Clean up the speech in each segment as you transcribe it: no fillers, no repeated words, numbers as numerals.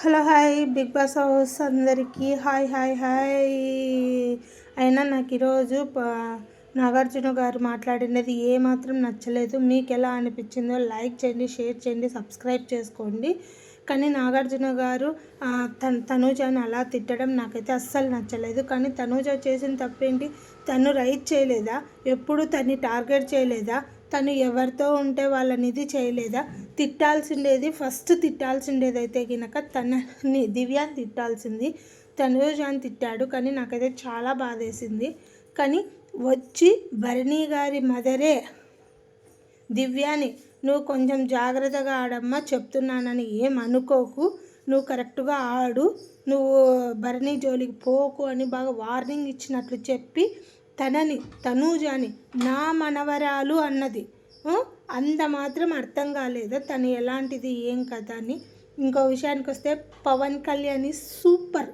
Hello hi Bigg Boss house అందరికీ hi hi hi. అయినా నాకు ఈరోజు నాగార్జున గారు మాట్లాడినది ఏమాత్రం నచ్చలేదు. మీకు ఎలా అనిపించిందో లైక్ చేయండి, షేర్ చేయండి, సబ్స్క్రైబ్ చేసుకోండి. కానీ నాగార్జున గారు తనూజని అలా తిట్టడం నాకైతే అస్సలు నచ్చలేదు. కానీ తనూజ చేసిన తప్పేంటి? తను రైట్ చేయలేదా? ఎప్పుడు తన్ని టార్గెట్ చేయలేదా? తను ఎవరితో ఉంటే వాళ్ళని ఇది చేయలేదా? ఫస్ట్ తిట్టాల్సిండేది అయితే కనుక తనని దివ్యాని తిట్టాల్సింది. తనూజని తిట్టాడు. కానీ నాకైతే చాలా బాధేసింది. కానీ వచ్చి భరణి గారి మదరే దివ్యాని నువ్వు కొంచెం జాగ్రత్తగా ఆడమ్మా చెప్తున్నానని ఏమనుకోకు, నువ్వు కరెక్ట్గా ఆడు, నువ్వు భరణి జోలికి పోకు అని బాగా వార్నింగ్ ఇచ్చినట్లు చెప్పి తనూజని నా మనవరాలు అన్నది. అంత మాత్రం అర్థం కాలేదా తను ఎలాంటిది ఏం కదా అని. ఇంకో విషయానికి వస్తే పవన్ కళ్యాణ్ సూపర్.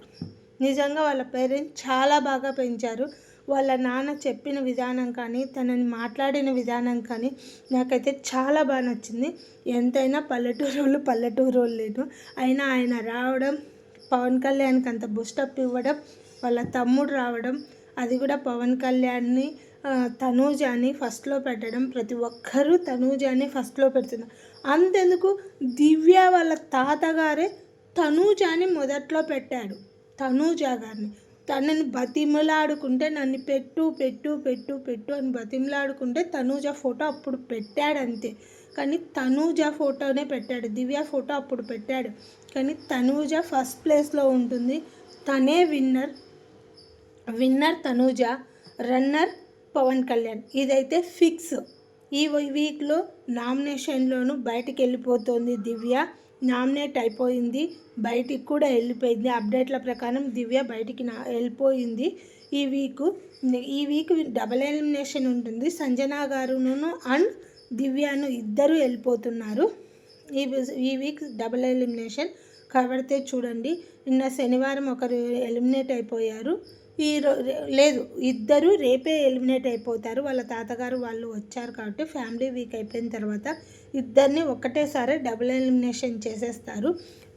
నిజంగా వాళ్ళ పేరెంట్స్ చాలా బాగా పెంచారు. వాళ్ళ నాన్న చెప్పిన విధానం కానీ తనని మాట్లాడిన విధానం కానీ నాకైతే చాలా బాగా నచ్చింది. ఎంతైనా పల్లెటూరు లేను అయినా ఆయన రావడం, పవన్ కళ్యాణ్కి అంత బూస్టప్ ఇవ్వడం, వాళ్ళ తమ్ముడు రావడం, అది కూడా పవన్ కళ్యాణ్ని తనూజని ఫస్ట్లో పెట్టడం. ప్రతి ఒక్కరూ తనూజని ఫస్ట్లో పెడుతున్నారు. అంతెందుకు దివ్య వాళ్ళ తాతగారే తనూజని మొదట్లో పెట్టాడు. తనూజ గారిని తనని బతిమలాడుకుంటే నన్ను పెట్టు పెట్టు పెట్టు పెట్టు అని బతిమలాడుకుంటే తనూజ ఫోటో అప్పుడు పెట్టాడంతే. కానీ తనూజ ఫోటోనే పెట్టాడు, దివ్య ఫోటో అప్పుడు పెట్టాడు. కానీ తనూజ ఫస్ట్ ప్లేస్లో ఉంటుంది. తనే విన్నర్ తనూజ, రన్నర్ పవన్ కళ్యాణ్. ఇదైతే ఫిక్స్. ఈ వీక్లో నామినేషన్లోనూ బయటికి వెళ్ళిపోతుంది దివ్య. నామినేట్ అయిపోయింది, బయటికి కూడా వెళ్ళిపోయింది. అప్డేట్ల ప్రకారం దివ్య బయటికి వెళ్ళిపోయింది. ఈ వీక్ డబుల్ ఎలిమినేషన్ ఉంటుంది. సంజన గారును అండ్ దివ్యను ఇద్దరు వెళ్ళిపోతున్నారు. ఈ వీక్ డబుల్ ఎలిమినేషన్ కాబట్టి చూడండి. నిన్న శనివారం ఒకరు ఎలిమినేట్ అయిపోయారు. లేదు, ఇద్దరు రేపే ఎలిమినేట్ అయిపోతారు. వాళ్ళ తాతగారు వాళ్ళు వచ్చారు కాబట్టి ఫ్యామిలీ వీక్ అయిపోయిన తర్వాత ఇద్దరిని ఒక్కటేసారి డబుల్ ఎలిమినేషన్ చేసేస్తారు.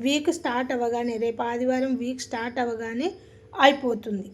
వీక్ స్టార్ట్ అవ్వగానే, రేపు ఆదివారం వీక్ స్టార్ట్ అవ్వగానే అయిపోతుంది.